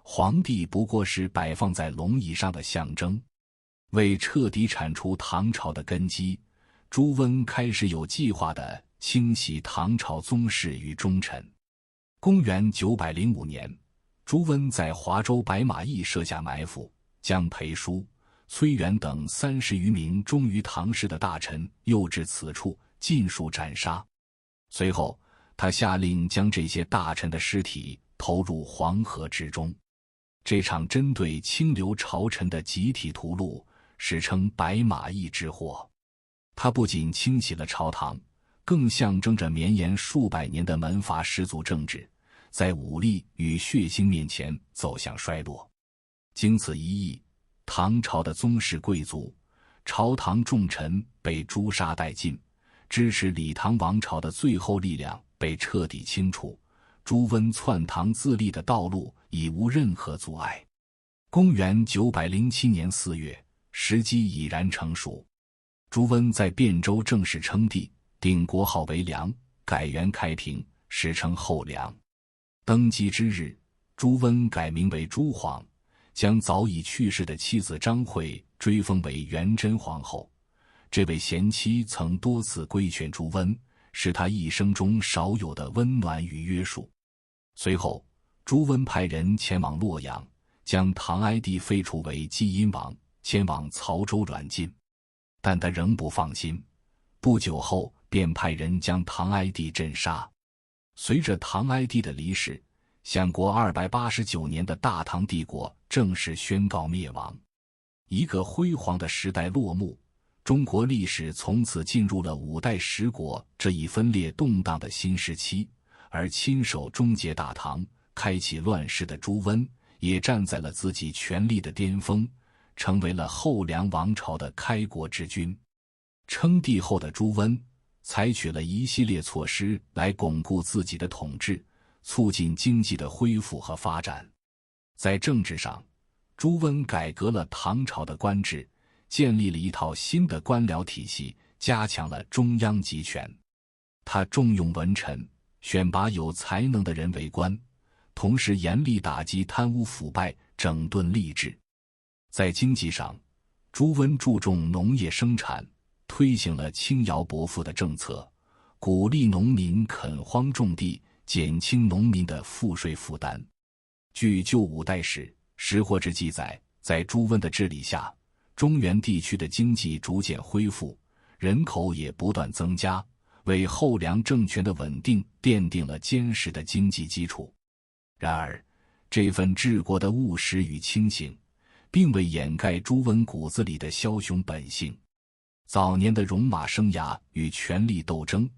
皇帝不过是摆放在龙椅上的象征。为彻底铲除唐朝的根基，朱温开始有计划地清洗唐朝宗室与忠臣。公元905年，朱温在华州白马驿设下埋伏，将裴叔、崔元等30余名忠于唐氏的大臣诱至此处，尽数斩杀。随后，他下令将这些大臣的尸体投入黄河之中。这场针对清流朝臣的集体屠戮，史称白马驿之祸。它不仅清洗了朝堂，更象征着绵延数百年的门阀氏族政治在武力与血腥面前走向衰落。经此一役，唐朝的宗室贵族、朝堂重臣被诛杀殆尽，支持李唐王朝的最后力量被彻底清除，朱温篡唐自立的道路已无任何阻碍。公元907年4月，时机已然成熟。朱温在汴州正式称帝，定国号为梁，改元开平，史称后梁。登基之日，朱温改名为朱晃，将早已去世的妻子张惠追封为元贞皇后。这位贤妻曾多次规劝朱温，是他一生中少有的温暖与约束。随后，朱温派人前往洛阳，将唐哀帝废除为晋阴王，迁往曹州软禁。但他仍不放心，不久后便派人将唐哀帝镇杀。随着唐哀帝的离世，享国289年的大唐帝国正式宣告灭亡。一个辉煌的时代落幕，中国历史从此进入了5代十国这一分裂动荡的新时期，而亲手终结大唐、开启乱世的朱温，也站在了自己权力的巅峰，成为了后梁王朝的开国之君。称帝后的朱温采取了一系列措施来巩固自己的统治，促进经济的恢复和发展。在政治上，朱温改革了唐朝的官制，建立了一套新的官僚体系，加强了中央集权。他重用文臣，选拔有才能的人为官，同时严厉打击贪污腐败，整顿吏治。在经济上，朱温注重农业生产，推行了轻徭薄赋的政策，鼓励农民垦荒种地，减轻农民的赋税负担。据旧5代史识货志记载，在朱温的治理下，中原地区的经济逐渐恢复，人口也不断增加，为后梁政权的稳定奠定了坚实的经济基础。然而，这份治国的务实与清醒，并未掩盖朱温骨子里的枭雄本性。早年的戎马生涯与权力斗争，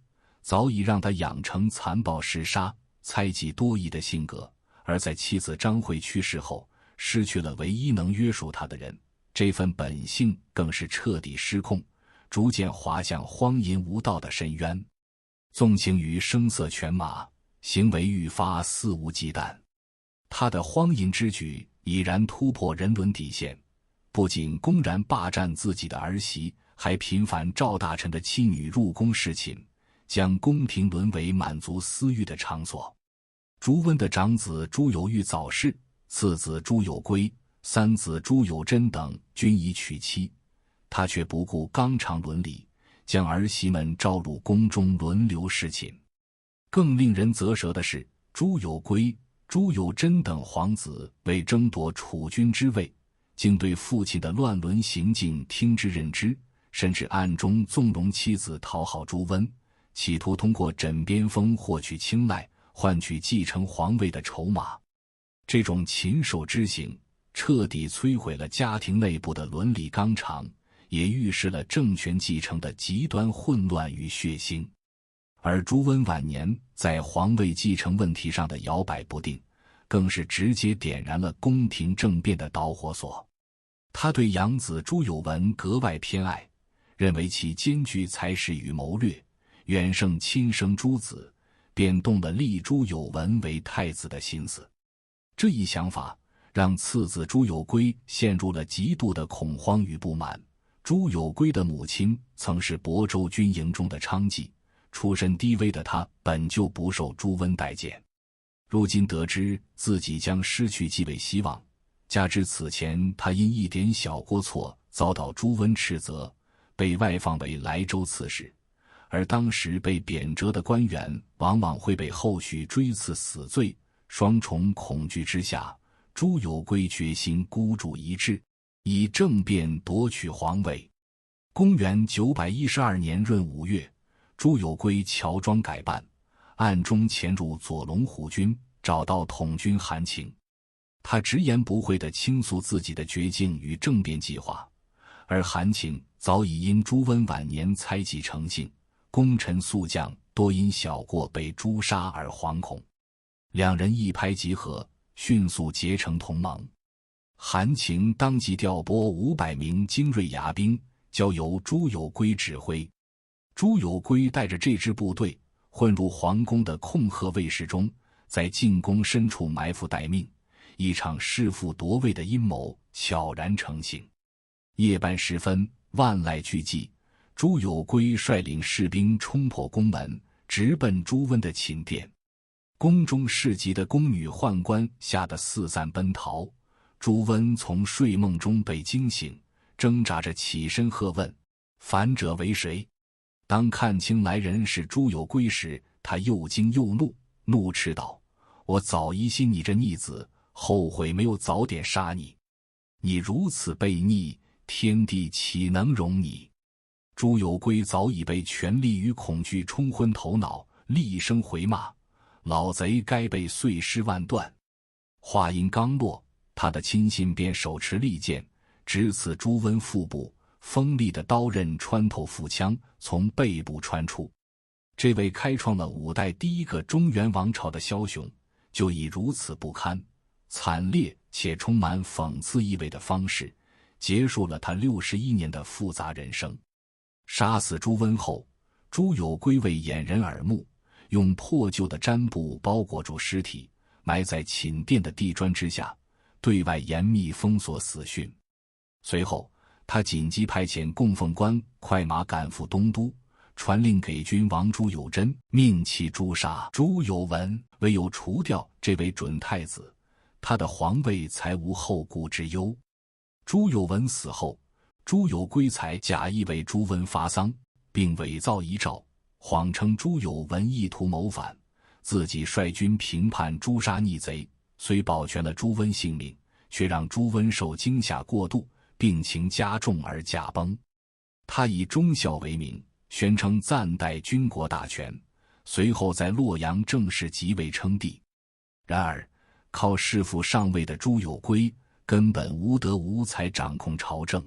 早已让他养成残暴嗜杀、猜忌多疑的性格，而在妻子张惠去世后，失去了唯一能约束他的人，这份本性更是彻底失控，逐渐滑向荒淫无道的深渊。纵情于声色犬马，行为愈发肆无忌惮。他的荒淫之举已然突破人伦底线，不仅公然霸占自己的儿媳，还频繁赵大臣的妻女入宫侍寝，将宫廷沦为满足私欲的场所。朱温的长子朱有玉早逝，次子朱有圭、三子朱有贞等均已娶妻，他却不顾纲常伦理，将儿媳们召入宫中轮流侍寝。更令人啧舌的是，朱有圭、朱有贞等皇子为争夺储君之位，竟对父亲的乱伦行径听之任之，甚至暗中纵容妻子讨好朱温，企图通过枕边风获取青睐，换取继承皇位的筹码。这种禽兽之行彻底摧毁了家庭内部的伦理纲常，也预示了政权继承的极端混乱与血腥。而朱温晚年在皇位继承问题上的摇摆不定，更是直接点燃了宫廷政变的导火索。他对养子朱有文格外偏爱，认为其兼具才识与谋略，远胜亲生诸子，便动了立朱有文为太子的心思。这一想法让次子朱有圭陷入了极度的恐慌与不满。朱有圭的母亲曾是亳州军营中的娼妓，出身低微的他本就不受朱温待见，如今得知自己将失去继位希望，加之此前他因一点小过错遭到朱温斥责，被外放为莱州刺史，而当时被贬谪的官员往往会被后续追赐死罪，双重恐惧之下，朱有圭决心孤注一掷，以政变夺取皇位。公元912年闰5月，朱有圭乔装改扮，暗中潜入左龙虎军，找到统军韩情。他直言不讳地倾诉自己的绝境与政变计划，而韩情早已因朱温晚年猜忌成性，功臣宿将多因小过被诛杀而惶恐。两人一拍即合，迅速结成同盟。韩情当即调拨500名精锐牙兵，交由朱有圭指挥。朱有圭带着这支部队混入皇宫的控鹤卫士中，在进宫深处埋伏待命，一场弑父夺位的阴谋悄然成型。夜半时分，万籁俱寂，朱有圭率领士兵冲破宫门，直奔朱温的寝殿。宫中市集的宫女宦官吓得四散奔逃，朱温从睡梦中被惊醒，挣扎着起身喝问：“反者为谁？”当看清来人是朱有圭时，他又惊又怒，怒斥道：“我早疑心你这逆子，后悔没有早点杀你。你如此悖逆，天地岂能容你？”朱有圭早已被权力与恐惧冲昏头脑，厉声回骂：“老贼该被碎尸万段！”话音刚落，他的亲信便手持利剑，直刺朱温腹部，锋利的刀刃穿透腹腔，从背部穿出。这位开创了5代第一个中原王朝的枭雄，就以如此不堪、惨烈且充满讽刺意味的方式，结束了他61年的复杂人生。杀死朱温后，朱有圭为掩人耳目，用破旧的毡布包裹住尸体，埋在寝殿的地砖之下，对外严密封锁死讯。随后他紧急派遣供奉官快马赶赴东都，传令给君王朱有贞，命其诛杀朱有文，唯有除掉这位准太子，他的皇位才无后顾之忧。朱有文死后，朱有圭才假意为朱温发丧，并伪造遗诏，谎称朱有文意图谋反，自己率军平叛诛杀逆贼，虽保全了朱温性命，却让朱温受惊吓过度，病情加重而驾崩。他以忠孝为名，宣称暂代军国大权，随后在洛阳正式即位称帝。然而靠弑父上位的朱有圭根本无德无才掌控朝政。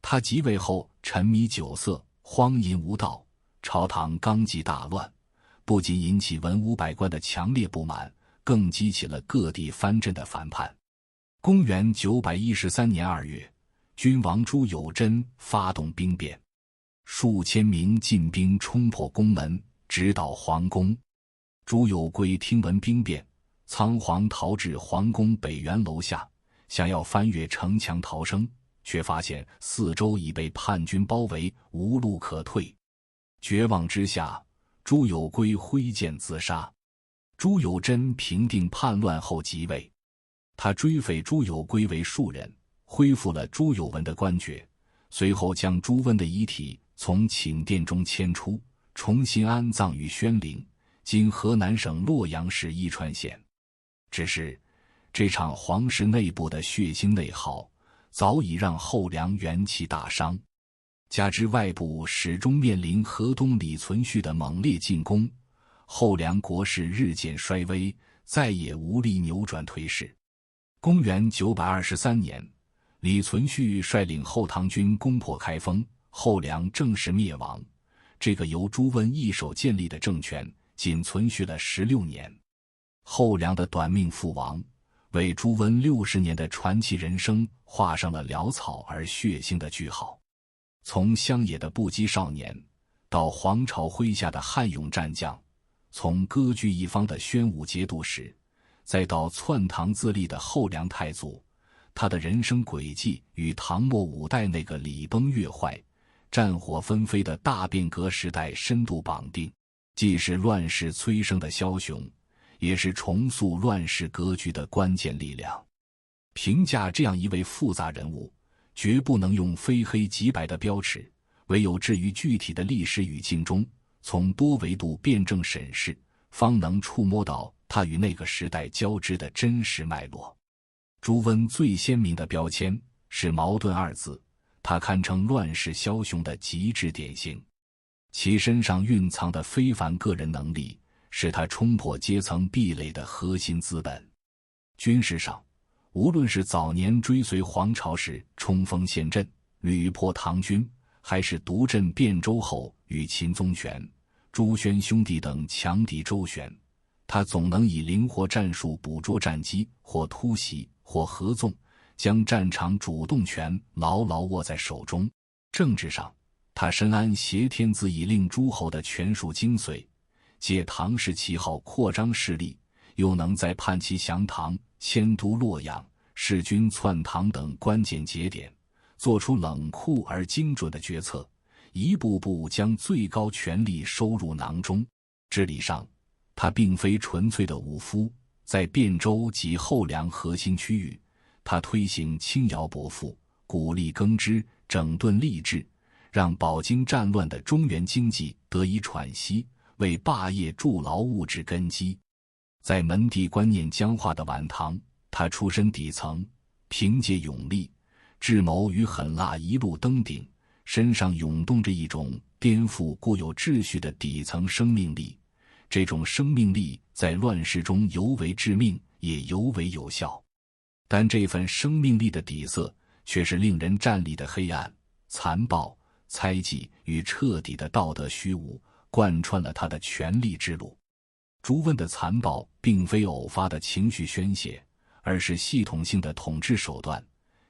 他即位后沉迷酒色，荒淫无道，朝堂纲纪大乱，不仅引起文武百官的强烈不满，更激起了各地藩镇的反叛。公元913年2月，君王朱有贞发动兵变，数千名禁兵冲破宫门，直捣皇宫。朱有圭听闻兵变，仓皇逃至皇宫北园楼下，想要翻越城墙逃生，却发现四周已被叛军包围，无路可退。绝望之下，朱友圭挥剑自杀。朱友贞平定叛乱后即位，他追废朱友圭为庶人，恢复了朱友文的官爵，随后将朱温的遗体从寝殿中迁出，重新安葬于宣陵，今河南省洛阳市颐川县。只是这场皇室内部的血腥内耗早已让后梁元气大伤，加之外部始终面临河东李存勖的猛烈进攻，后梁国势日渐衰微，再也无力扭转颓势。公元923年，李存勖率领后唐军攻破开封，后梁正式灭亡。这个由朱温一手建立的政权仅存续了16年。后梁的短命覆亡，为朱温60年的传奇人生画上了潦草而血腥的句号。从乡野的不羁少年，到黄巢麾下的悍勇战将，从割据一方的宣武节度使，再到篡唐自立的后梁太祖，他的人生轨迹与唐末5代那个礼崩乐坏、战火纷飞的大变革时代深度绑定，既是乱世催生的枭雄，也是重塑乱世格局的关键力量。评价这样一位复杂人物，绝不能用非黑即白的标尺，唯有置于具体的历史语境中，从多维度辩证审视，方能触摸到他与那个时代交织的真实脉络。朱温最鲜明的标签是矛盾二字，他堪称乱世枭雄的极致典型。其身上蕴藏的非凡个人能力，是他冲破阶层壁垒的核心资本。军事上，无论是早年追随黄巢时冲锋陷阵，屡破唐军，还是独镇汴州后与秦宗权、朱宣兄弟等强敌周旋，他总能以灵活战术捕捉战机，或突袭，或合纵，将战场主动权牢牢握在手中。政治上，他深谙挟天子以令诸侯的权术精髓，借唐氏旗号扩张势力，又能在叛齐降唐、迁都洛阳、弑君篡唐等关键节点，做出冷酷而精准的决策，一步步将最高权力收入囊中。治理上，他并非纯粹的武夫，在汴州及后梁核心区域，他推行轻徭薄赋，鼓励耕织，整顿吏治，让饱经战乱的中原经济得以喘息，为霸业筑牢物质根基。在门第观念僵化的晚唐，他出身底层，凭借勇力、智谋与狠辣一路登顶，身上涌动着一种颠覆固有秩序的底层生命力。这种生命力在乱世中尤为致命，也尤为有效。但这份生命力的底色却是令人战栗的黑暗、残暴、猜忌与彻底的道德虚无，贯穿了他的权力之路。朱温的残暴并非偶发的情绪宣泄，而是系统性的统治手段。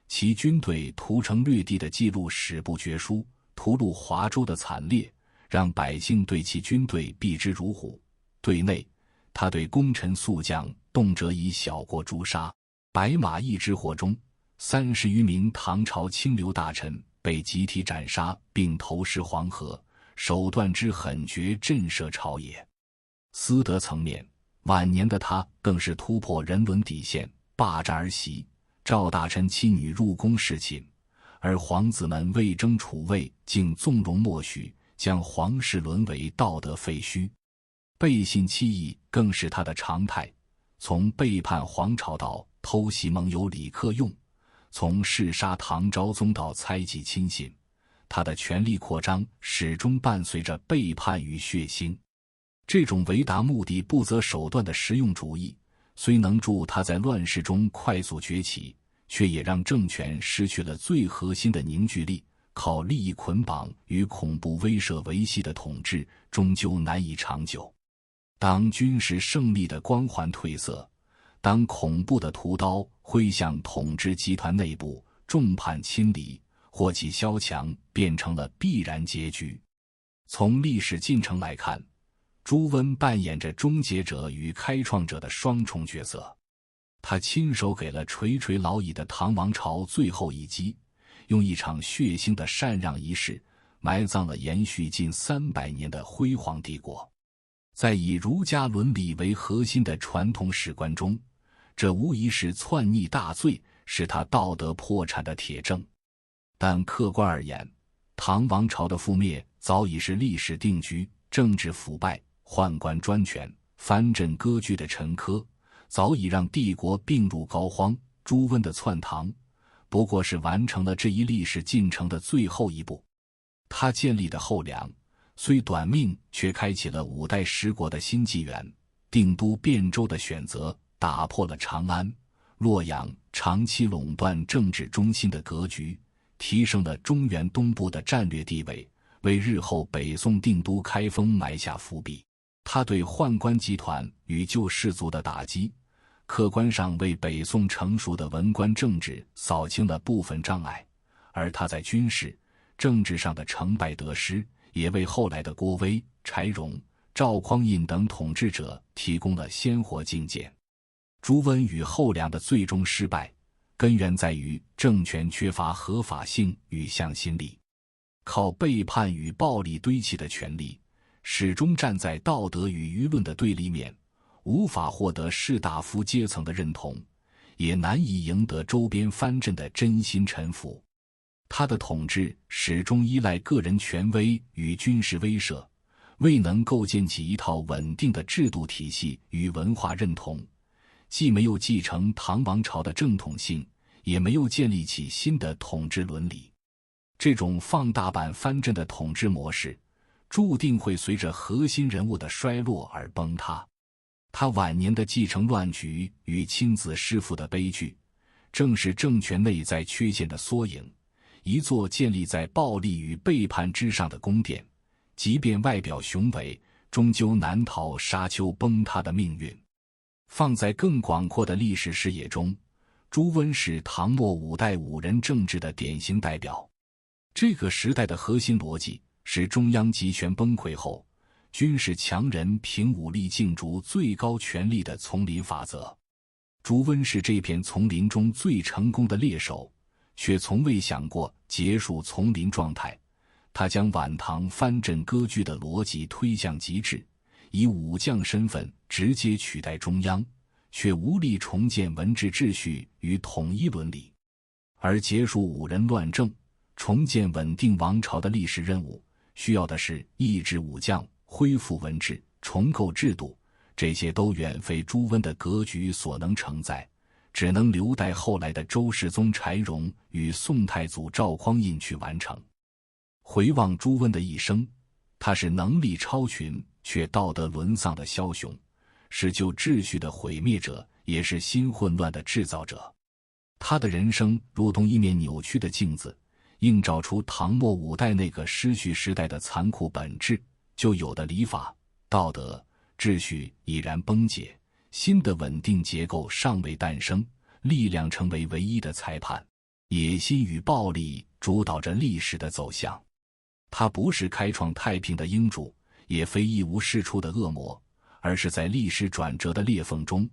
其军队屠城掠地的记录史不绝书，屠戮华州的惨烈让百姓对其军队避之如虎。对内，他对功臣宿将动辄以小过诛杀。白马驿之祸中，30余名唐朝清流大臣被集体斩杀并投尸黄河，手段之狠绝震慑朝野。私德层面，晚年的他更是突破人伦底线，霸占儿媳，赵大臣妻女入宫侍寝，而皇子们为争储位竟纵容默许，将皇室沦为道德废墟。背信弃义更是他的常态，从背叛黄巢到偷袭盟友李克用，从弑杀唐昭宗到猜忌亲信，他的权力扩张始终伴随着背叛与血腥。这种为达目的不择手段的实用主义，虽能助他在乱世中快速崛起，却也让政权失去了最核心的凝聚力。靠利益捆绑与恐怖威慑维系的统治，终究难以长久。当军事胜利的光环褪色，当恐怖的屠刀挥向统治集团内部，众叛亲离，祸起萧墙变成了必然结局。从历史进程来看，朱温扮演着终结者与开创者的双重角色。他亲手给了垂垂老矣的唐王朝最后一击，用一场血腥的禅让仪式埋葬了延续近300年的辉煌帝国。在以儒家伦理为核心的传统史观中，这无疑是篡逆大罪，是他道德破产的铁证。但客观而言，唐王朝的覆灭早已是历史定局，政治腐败、宦官专权、藩镇割据的沉疴，早已让帝国病入膏肓。朱温的篡唐，不过是完成了这一历史进程的最后一步。他建立的后梁，虽短命，却开启了5代十国的新纪元。定都汴州的选择，打破了长安、洛阳长期垄断政治中心的格局，提升了中原东部的战略地位，为日后北宋定都开封埋下伏笔。他对宦官集团与旧士族的打击，客观上为北宋成熟的文官政治扫清了部分障碍，而他在军事、政治上的成败得失，也为后来的郭威、柴荣、赵匡胤等统治者提供了鲜活镜鉴。朱温与后梁的最终失败，根源在于政权缺乏合法性与向心力，靠背叛与暴力堆砌的权力，始终站在道德与舆论的对立面，无法获得士大夫阶层的认同，也难以赢得周边藩镇的真心臣服。他的统治始终依赖个人权威与军事威慑，未能构建起一套稳定的制度体系与文化认同，既没有继承唐王朝的正统性，也没有建立起新的统治伦理。这种放大版藩镇的统治模式，注定会随着核心人物的衰落而崩塌。他晚年的继承乱局与亲子弑父的悲剧，正是政权内在缺陷的缩影。一座建立在暴力与背叛之上的宫殿，即便外表雄伟，终究难逃沙丘崩塌的命运。放在更广阔的历史视野中，朱温是唐末5代5人政治的典型代表。这个时代的核心逻辑是中央集权崩溃后，军事强人凭武力竞逐最高权力的丛林法则。朱温是这片丛林中最成功的猎手，却从未想过结束丛林状态。他将晚唐藩镇割据的逻辑推向极致，以武将身份直接取代中央，却无力重建文治秩序与统一伦理。而结束5人乱政，重建稳定王朝的历史任务，需要的是抑制武将、恢复文治、重构制度，这些都远非朱温的格局所能承载，只能留待后来的周世宗柴荣与宋太祖赵匡胤去完成。回望朱温的一生，他是能力超群却道德沦丧的枭雄，是旧秩序的毁灭者，也是新混乱的制造者。他的人生如同一面扭曲的镜子，映照出唐末5代那个失序时代的残酷本质。旧有的礼法、道德、秩序已然崩解，新的稳定结构尚未诞生，力量成为唯一的裁判，野心与暴力主导着历史的走向。他不是开创太平的英主，也非一无是处的恶魔，而是在历史转折的裂缝中，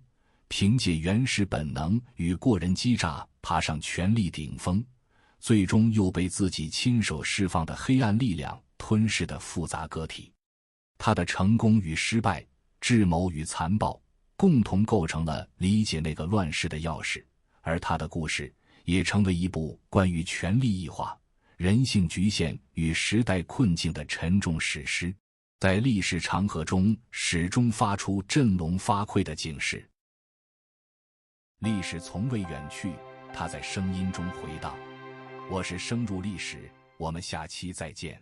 凭借原始本能与过人机诈爬上权力顶峰，最终又被自己亲手释放的黑暗力量吞噬的复杂个体。他的成功与失败、智谋与残暴，共同构成了理解那个乱世的钥匙，而他的故事也成为一部关于权力异化、人性局限与时代困境的沉重史诗，在历史长河中始终发出振聋发聩的警示。历史从未远去，它在声音中回荡。我是深入历史，我们下期再见。